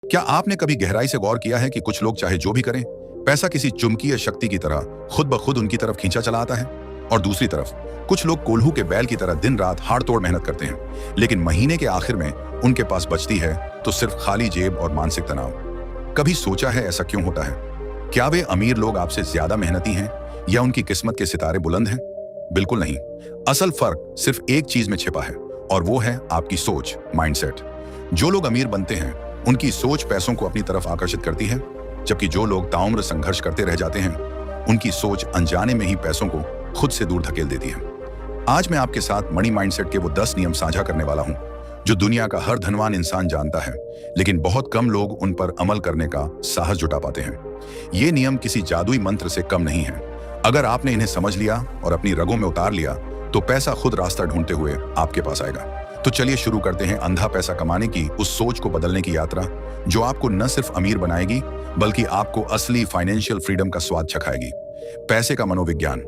क्या आपने कभी गहराई से गौर किया है कि कुछ लोग चाहे जो भी करें, पैसा किसी चुंबकीय शक्ति की तरह खुद ब खुद उनकी तरफ खींचा चला आता है? और दूसरी तरफ कुछ लोग कोल्हू के बैल की तरह दिन रात हाड़ तोड़ मेहनत करते हैं, लेकिन महीने के आखिर में उनके पास बचती है तो सिर्फ खाली जेब और मानसिक तनाव। कभी सोचा है ऐसा क्यों होता है? क्या वे अमीर लोग आपसे ज्यादा मेहनती हैं या उनकी किस्मत के सितारे बुलंद हैं? बिल्कुल नहीं। असल फर्क सिर्फ एक चीज में छिपा है और वो है आपकी सोच, माइंडसेट। जो लोग अमीर बनते हैं उनकी सोच पैसों को अपनी तरफ आकर्षित करती है, जबकि जो लोग ताउम्र संघर्ष करते रह जाते हैं उनकी सोच अनजाने में ही पैसों को खुद से दूर धकेल देती है। आज मैं आपके साथ मनी माइंडसेट के वो 10 नियम साझा करने वाला हूं जो दुनिया का हर धनवान इंसान जानता है, लेकिन बहुत कम लोग उन पर अमल करने का साहस जुटा पाते हैं। ये नियम किसी जादुई मंत्र से कम नहीं है। अगर आपने इन्हें समझ लिया और अपनी रगों में उतार लिया तो पैसा खुद रास्ता ढूंढते हुए आपके पास आएगा। तो चलिए शुरू करते हैं अंधा पैसा कमाने की उस सोच को बदलने की यात्रा जो आपको न सिर्फ अमीर बनाएगी बल्कि आपको असली फाइनेंशियल फ्रीडम का स्वाद चखाएगी। पैसे का मनोविज्ञान।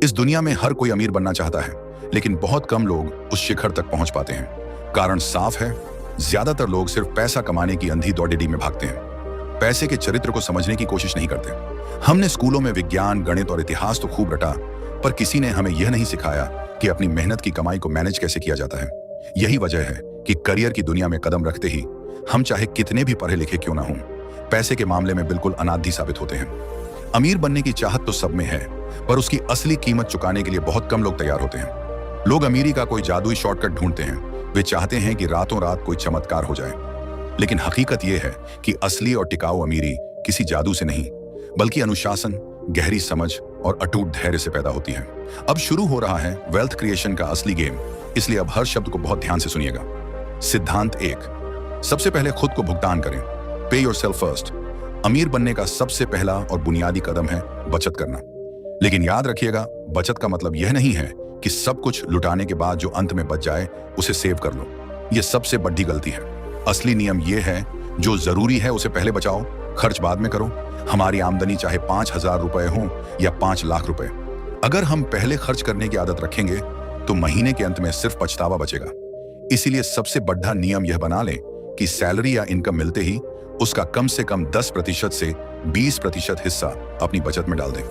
इस दुनिया में हर कोई अमीर बनना चाहता है, लेकिन बहुत कम लोग उस शिखर तक पहुंच पाते हैं। कारण साफ है, ज्यादातर लोग सिर्फ पैसा कमाने की अंधी दौड़ेडी में भागते हैं, पैसे के चरित्र को समझने की कोशिश नहीं करते। हमने स्कूलों में विज्ञान, गणित और इतिहास तो खूब रटा, पर किसी ने हमें यह नहीं सिखाया कि अपनी मेहनत की कमाई को मैनेज कैसे किया जाता है। यही वजह है कि करियर की दुनिया में कदम रखते ही हम चाहे कितने भी पढ़े लिखे क्यों ना हों, पैसे के मामले में बिल्कुल अनाधी साबित होते हैं। अमीर बनने की चाहत तो सब में है, पर उसकी असली कीमत चुकाने के लिए बहुत कम लोग तैयार होते हैं। लोग अमीरी का कोई जादुई शॉर्टकट ढूंढते हैं। वे चाहते हैं कि रातों रात कोई चमत्कार हो जाए, लेकिन हकीकत यह है कि असली और टिकाऊ अमीरी किसी जादू से नहीं बल्कि अनुशासन, गहरी समझ और अटूट धैर्य से पैदा होती है। अब शुरू हो रहा है वेल्थ क्रिएशन का असली गेम, इसलिए अब हर शब्द को बहुत ध्यान से सुनिएगा। सिद्धांत 1। सबसे पहले खुद को भुगतान करें। पे योरसेल्फ फर्स्ट। अमीर बनने का सबसे पहला और बुनियादी कदम है बचत करना। लेकिन याद रखिएगा, बचत का मतलब यह नहीं है कि सब कुछ लुटाने के बाद जो अंत में बच जाए उसे सेव कर लो। यह सबसे बड़ी गलती है। असली नियम यह है, जो जरूरी है उसे पहले बचाओ, खर्च बाद में करो। हमारी आमदनी चाहे 5,000 रुपए हो या 5 लाख रुपए, अगर हम पहले खर्च करने की आदत रखेंगे तो महीने के अंत में सिर्फ पछतावा बचेगा। इसीलिए सबसे बड़ा नियम यह बना लें कि सैलरी या इनकम मिलते ही उसका कम से कम 10% से 20% हिस्सा अपनी बचत में डाल दें।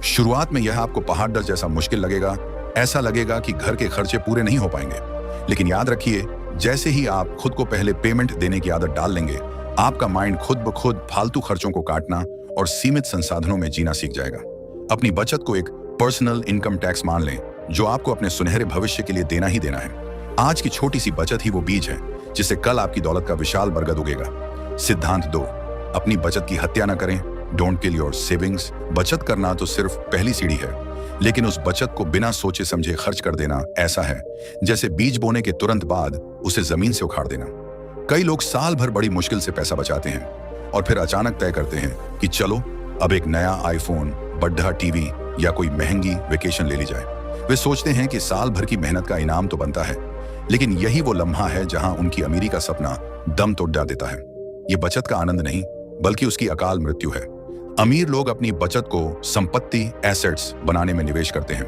शुरुआत में यह आपको पहाड़ दर जैसा मुश्किल लगेगा, ऐसा लगेगा कि घर के खर्चे पूरे नहीं हो पाएंगे। लेकिन याद रखिए, जैसे ही आप खुद को पहले पेमेंट देने की आदत डाल लेंगे, आपका माइंड खुद ब खुद फालतू खर्चों को काटना और सीमित संसाधनों में जीना सीख जाएगा। अपनी बचत को एक पर्सनल इनकम टैक्स मान लें जो आपको अपने सुनहरे भविष्य के लिए देना ही देना है। आज की छोटी सी बचत ही वो बीज है जिससे कल आपकी दौलत का विशाल बरगद उगेगा। सिद्धांत 2। अपनी बचत की हत्या न करें। Don't kill your savings. बचत करना तो सिर्फ पहली सीढ़ी है, लेकिन उस बचत को बिना सोचे समझे खर्च कर देना ऐसा है जैसे बीज बोने के तुरंत बाद उसे जमीन से उखाड़ देना। कई लोग साल भर बड़ी मुश्किल से पैसा बचाते हैं और फिर अचानक तय करते हैं कि चलो अब एक नया आईफोन, बड़ा टीवी या कोई महंगी वेकेशन ले ली जाए। वे सोचते हैं कि साल भर की मेहनत का इनाम तो बनता है, लेकिन यही वो लम्हा है जहां उनकी अमीरी का सपना दम तोड़ देता है। ये बचत का आनंद नहीं बल्कि उसकी अकाल मृत्यु है। अमीर लोग अपनी बचत को संपत्ति, एसेट्स बनाने में निवेश करते हैं,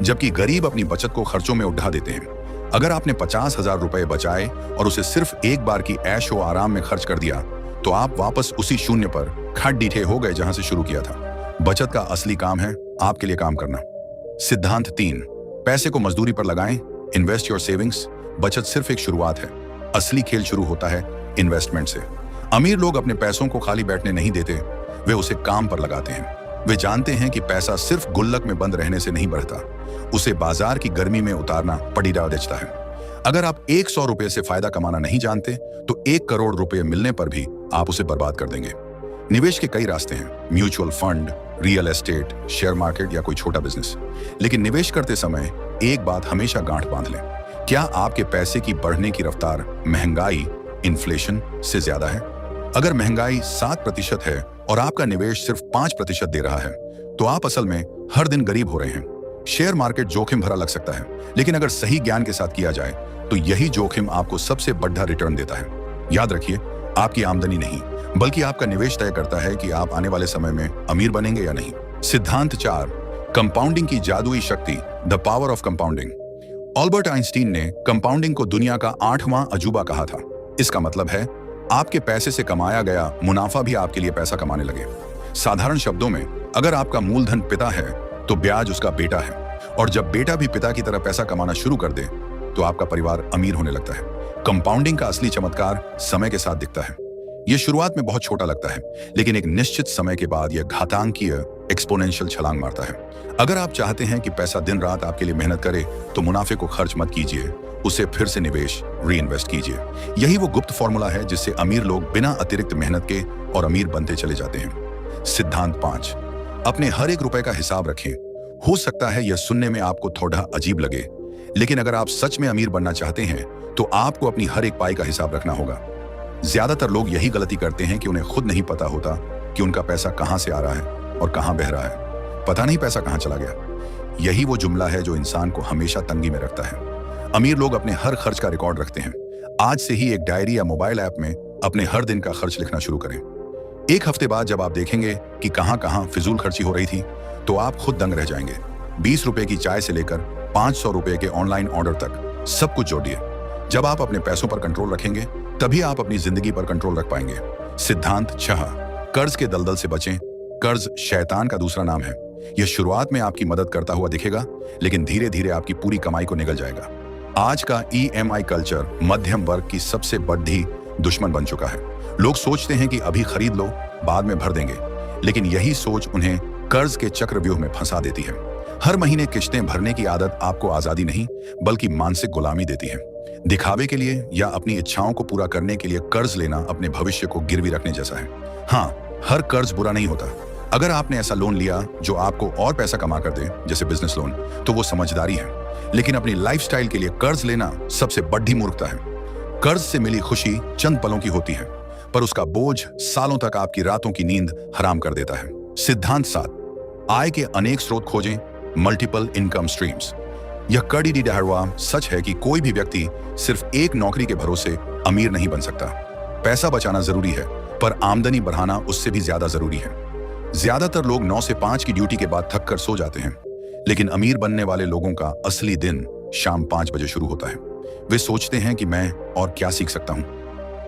जबकि गरीब अपनी बचत को खर्चों में उड़ा देते हैं। अगर आपने 50,000 रुपए बचाए और उसे सिर्फ एक बार की ऐश व आराम में खर्च कर दिया तो आप वापस उसी शून्य पर खड़ीठे हो गए जहां से शुरू किया था। बचत का असली काम है आपके लिए काम करना। सिद्धांत 3। पैसे को मजदूरी पर लगाएं। Invest your savings. बचत सिर्फ एक शुरुआत है, असली खेल शुरू होता है इन्वेस्टमेंट से। अमीर लोग अपने पैसों को खाली बैठने नहीं देते, वे उसे काम पर लगाते हैं। वे जानते हैं कि पैसा सिर्फ गुल्लक में बंद रहने से नहीं बढ़ता, उसे बाजार की गर्मी में उतारना पड़ीदा देता है। अगर आप 100 रुपए से फायदा कमाना नहीं जानते तो 1 करोड़ रुपए मिलने पर भी आप उसे बर्बाद कर देंगे। निवेश के कई रास्ते हैं, mutual fund, real estate, share market या कोई छोटा बिजनेस। लेकिन निवेश करते समय एक बात हमेशा गांठ बांध लें, क्या आपके पैसे की बढ़ने की रफ्तार महंगाई, इन्फ्लेशन से ज्यादा है? अगर महंगाई 7% है और आपका निवेश सिर्फ 5% दे रहा है तो आप असल में हर दिन गरीब हो रहे हैं। शेयर मार्केट जोखिम भरा लग सकता है, लेकिन अगर सही ज्ञान के साथ किया जाए तो यही जोखिम आपको सबसे बड़ा रिटर्न देता है। याद रखिए, आपकी आमदनी नहीं बल्कि आपका निवेश तय करता है कि आप आने वाले समय में अमीर बनेंगे या नहीं। सिद्धांत 4। कंपाउंडिंग की जादुई शक्ति, the power of compounding. Albert Einstein ने कंपाउंडिंग को दुनिया का 8वां अजूबा कहा था। इसका मतलब है आपके पैसे से कमाया गया मुनाफा भी आपके लिए पैसा कमाने लगे। साधारण शब्दों में, अगर आपका मूलधन पिता है तो ब्याज उसका बेटा है, और जब बेटा भी पिता की तरह पैसा कमाना शुरू कर दे तो आपका परिवार अमीर होने लगता है। कंपाउंडिंग का असली चमत्कार समय के साथ दिखता है। यह शुरुआत में बहुत छोटा लगता है, लेकिन एक निश्चित समय के बाद यह घातांकीय एक्सपोनेंशियल छलांग मारता है। अगर आप चाहते हैं कि पैसा दिन रात आपके लिए मेहनत करे, तो मुनाफे को खर्च मत कीजिए, उसे फिर से निवेश री-इन्वेस्ट कीजिए। यही वो गुप्त फॉर्मूला है जिससे अमीर लोग बिना अतिरिक्त मेहनत के और अमीर बनते चले जाते हैं। सिद्धांत 5, अपने हर एक रुपए का हिसाब रखें। हो सकता है यह सुनने में आपको थोड़ा अजीब लगे, लेकिन अगर आप सच में अमीर बनना चाहते हैं तो आपको अपनी हर एक पाई का हिसाब रखना होगा। ज्यादातर लोग यही गलती करते हैं कि उन्हें खुद नहीं पता होता कि उनका पैसा कहां से आ रहा है और कहां बह रहा है। पता नहीं पैसा कहां चला गया। यही वो जुमला है जो इंसान को हमेशा तंगी में रखता है। अमीर लोग अपने हर खर्च का रिकॉर्ड रखते हैं। आज से ही एक डायरी या मोबाइल ऐप में अपने हर दिन का खर्च लिखना शुरू करें। एक हफ्ते बाद जब आप देखेंगे कि कहां कहां फिजूल खर्ची हो रही थी, तो आप खुद दंग रह जाएंगे। 20 रुपए की चाय से लेकर 500 रुपए के ऑनलाइन ऑर्डर तक सब कुछ जोड़िए। जब आप अपने पैसों पर कंट्रोल रखेंगे, तभी आप अपनी जिंदगी पर कंट्रोल रख पाएंगे। सिद्धांत 6, कर्ज के दलदल से बचें। कर्ज शैतान का दूसरा नाम है। यह शुरुआत में आपकी मदद करता हुआ दिखेगा, लेकिन धीरे धीरे आपकी पूरी कमाई को निगल जाएगा। आज का EMI कल्चर मध्यम वर्ग की सबसे बड़ी दुश्मन बन चुका है। लोग सोचते हैं कि अभी खरीद लो, बाद में भर देंगे, लेकिन यही सोच उन्हें कर्ज के चक्रव्यूह में फंसा देती है। हर महीने किश्तें भरने की आदत आपको आजादी नहीं, बल्कि मानसिक गुलामी देती है। दिखावे के लिए या अपनी इच्छाओं को पूरा करने के लिए कर्ज लेना अपने भविष्य को गिरवी रखने जैसा है। हाँ, हर कर्ज बुरा नहीं होता। अगर आपने ऐसा लोन लिया जो आपको और पैसा कमा कर दे, जैसे बिजनेस लोन, तो वो समझदारी है। लेकिन अपनी लाइफस्टाइल के लिए कर्ज लेना सबसे बड़ी मूर्खता है। कर्ज से मिली खुशी चंद पलों की होती है, पर उसका बोझ सालों तक आपकी रातों की नींद हराम कर देता है। सिद्धांत 7, आय के अनेक स्रोत खोजें। Multiple income streams. यह कड़ी ढाढ़वा सच है कि कोई भी व्यक्ति सिर्फ एक नौकरी के भरोसे अमीर नहीं बन सकता। पैसा बचाना जरूरी है, पर आमदनी बढ़ाना उससे भी ज्यादा जरूरी है। ज्यादातर लोग 9 से 5 की ड्यूटी के बाद थक कर सो जाते हैं, लेकिन अमीर बनने वाले लोगों का असली दिन शाम 5 बजे शुरू होता है। वे सोचते हैं कि मैं और क्या सीख सकता हूं,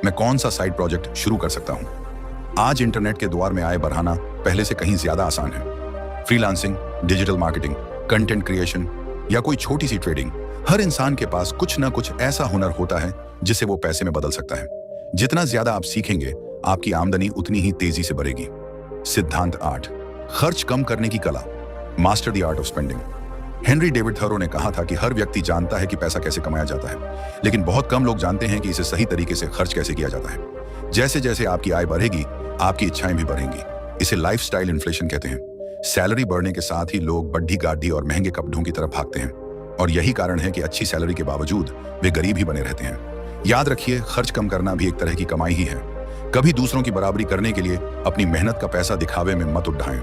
मैं कौन सा साइड प्रोजेक्ट शुरू कर सकता हूं। आज इंटरनेट के द्वार में आय बढ़ाना पहले से कहीं ज्यादा आसान है। Freelancing, digital marketing, content creation या कोई छोटी सी ट्रेडिंग, हर इंसान के पास कुछ ना कुछ ऐसा हुनर होता है जिसे वो पैसे में बदल सकता है। जितना ज्यादा आप सीखेंगे, आपकी आमदनी उतनी ही तेजी से बढ़ेगी। सिद्धांत 8, खर्च कम करने की कला। Master the art of spending. Henry David thorough ने कहा था कि हर व्यक्ति जानता है कि पैसा कैसे कमाया जाता है, लेकिन बहुत कम लोग जानते हैं कि इसे सही तरीके से खर्च कैसे किया जाता है। जैसे जैसे आपकी आय बढ़ेगी, आपकी इच्छाएं भी बढ़ेंगी। इसे लाइफस्टाइल इन्फ्लेशन कहते हैं। सैलरी बढ़ने के साथ ही लोग बड्ढी गाड़ी और महंगे कपड़ों की तरफ भागते हैं, और यही कारण है कि अच्छी सैलरी के बावजूद वे गरीब ही बने रहते हैं। याद रखिए, खर्च कम करना भी एक तरह की कमाई ही है। कभी दूसरों की बराबरी करने के लिए अपनी मेहनत का पैसा दिखावे में मत उड़ाएं।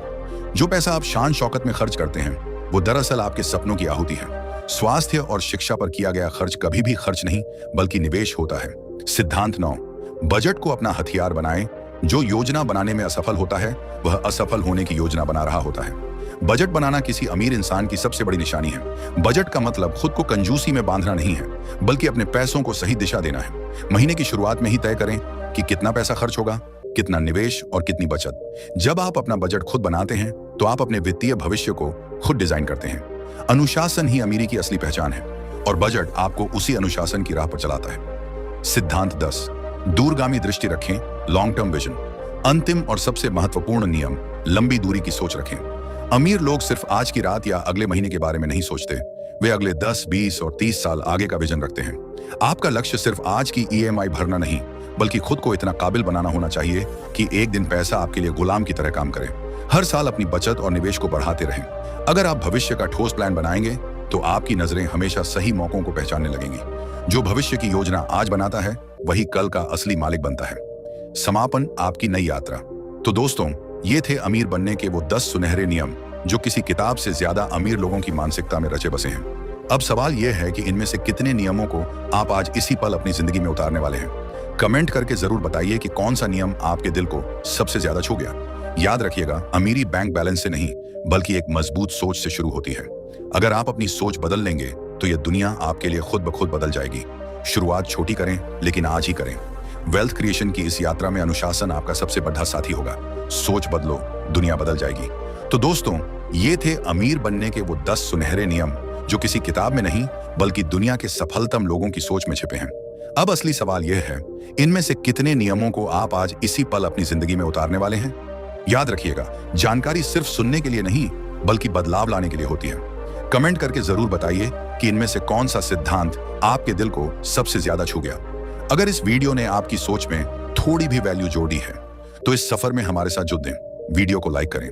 जो पैसा आप शान शौकत में खर्च करते हैं, वो दरअसल आपके सपनों की आहुति है। स्वास्थ्य और शिक्षा पर किया गया खर्च कभी भी खर्च नहीं, बल्कि निवेश होता है। सिद्धांत 9, बजट को अपना हथियार बनाएं। जो योजना बनाने में असफल होता है, वह असफल होने की योजना बना रहा होता है। बजट बनाना किसी अमीर इंसान की सबसे बड़ी निशानी है। बजट का मतलब खुद को कंजूसी में बांधना नहीं है, बल्कि अपने पैसों को सही दिशा देना है। महीने की शुरुआत में ही तय करें कि कितना पैसा खर्च होगा, कितना निवेश और कितनी बचत। जब आप अपना बजट खुद बनाते हैं, तो आप अपने वित्तीय भविष्य को खुद डिजाइन करते हैं। अनुशासन ही अमीरी की असली पहचान है, और बजट आपको उसी अनुशासन की राह पर चलाता है। सिद्धांत 10, दूरगामी दृष्टि रखें। Long term vision. अंतिम और सबसे महत्वपूर्ण नियम, लंबी दूरी की सोच रखें। अमीर लोग सिर्फ आज की रात या अगले महीने के बारे में नहीं सोचते, वे अगले 10, 20 और 30 साल आगे का विजन रखते हैं। आपका लक्ष्य सिर्फ आज की EMI भरना नहीं, बल्कि खुद को इतना काबिल बनाना होना चाहिए कि एक दिन पैसा आपके लिए गुलाम की तरह काम करे। हर साल अपनी बचत और निवेश को बढ़ाते रहें। अगर आप भविष्य का ठोस प्लान बनाएंगे, तो आपकी नजरें हमेशा सही मौकों को पहचानने लगेंगी। जो भविष्य की योजना आज बनाता है, वही कल का असली मालिक बनता है। समापन, आपकी नई यात्रा। तो दोस्तों, ये थे अमीर बनने के वो 10 सुनहरे नियम जो किसी किताब से ज्यादा अमीर लोगों की मानसिकता में रचे बसे हैं। अब सवाल यह है कि इनमें से कितने नियमों को आप आज इसी पल अपनी जिंदगी में उतारने वाले हैं। कमेंट करके जरूर बताइए कि कौन सा नियम आपके दिल को सबसे ज्यादा छू गया। याद रखिएगा, अमीरी बैंक बैलेंस से नहीं, बल्कि एक मजबूत सोच से शुरू होती है। अगर आप अपनी सोच बदल लेंगे, तो यह दुनिया आपके लिए खुद ब खुद बदल जाएगी। शुरुआत छोटी करें, लेकिन आज ही करें। वेल्थ क्रिएशन की इस यात्रा में अनुशासन आपका सबसे बड़ा साथी होगा। सोच बदलो, दुनिया बदल जाएगी। तो दोस्तों, ये थे अमीर बनने के वो 10 सुनहरे नियम जो किसी किताब में नहीं बल्कि दुनिया के सफलतम लोगों की सोच में छिपे हैं। अब असली सवाल यह है, इनमें से कितने नियमों को आप आज इसी पल अपनी जिंदगी में उतारने वाले हैं? याद रखिएगा, जानकारी सिर्फ सुनने के लिए नहीं बल्कि बदलाव लाने के लिए होती है। कमेंट करके जरूर बताइए कि इनमें से कौन सा सिद्धांत आपके दिल को सबसे ज्यादा छू गया। अगर इस वीडियो ने आपकी सोच में थोड़ी भी वैल्यू जोड़ी है तो इस सफर में हमारे साथ जुड़ दें। वीडियो को लाइक करें।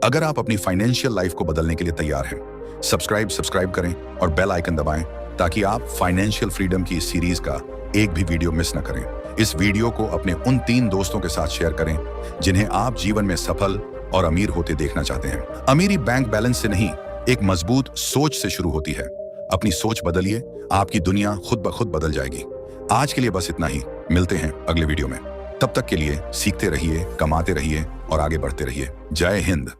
अगर आप अपनी फाइनेंशियल लाइफ को बदलने के लिए तैयार हैं, सब्सक्राइब करें और बेल आइकन दबाएं ताकि आप फाइनेंशियल फ्रीडम की इस सीरीज का एक भी वीडियो मिस न करें। इस वीडियो को अपने उन 3 दोस्तों के साथ शेयर करें जिन्हें आप जीवन में सफल और अमीर होते देखना चाहते हैं। अमीरी बैंक बैलेंस से नहीं, एक मजबूत सोच से शुरू होती है। अपनी सोच बदलिए, आपकी दुनिया खुद ब खुद बदल जाएगी। आज के लिए बस इतना ही। मिलते हैं अगले वीडियो में। तब तक के लिए सीखते रहिए, कमाते रहिए और आगे बढ़ते रहिए। जय हिंद।